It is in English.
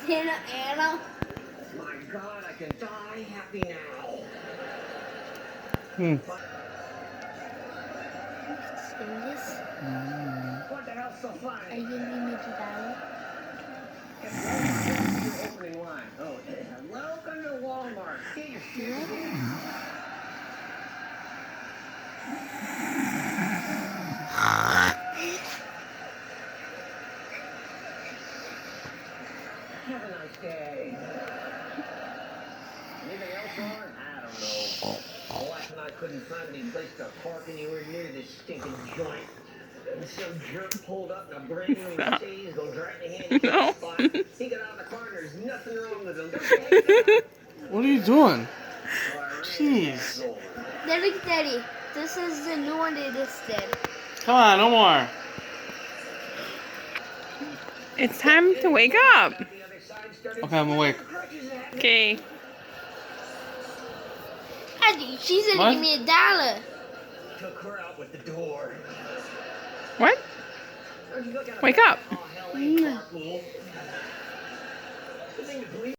Anna. My God, I can die happy now. What the hell's so funny? Are you giving me the dollar? Your opening line. Oh, welcome to Walmart. Get your shit together. Have a nice day. Anything else on? I don't know. My wife and I couldn't find any place to park anywhere near this stinking joint. And some jerk pulled up in a brand new Mercedes, goes right in the handicap spot. He got out of the car and there's nothing wrong with him. What are you doing? Jeez. Daddy, this is the new one they just did. Come on, no more. It's time to wake up. Okay, I'm awake. Okay. Daddy, she said What? give me a dollar. Took her out with the door. What? Wake up. Oh, hell ain't carpool. Good thing the police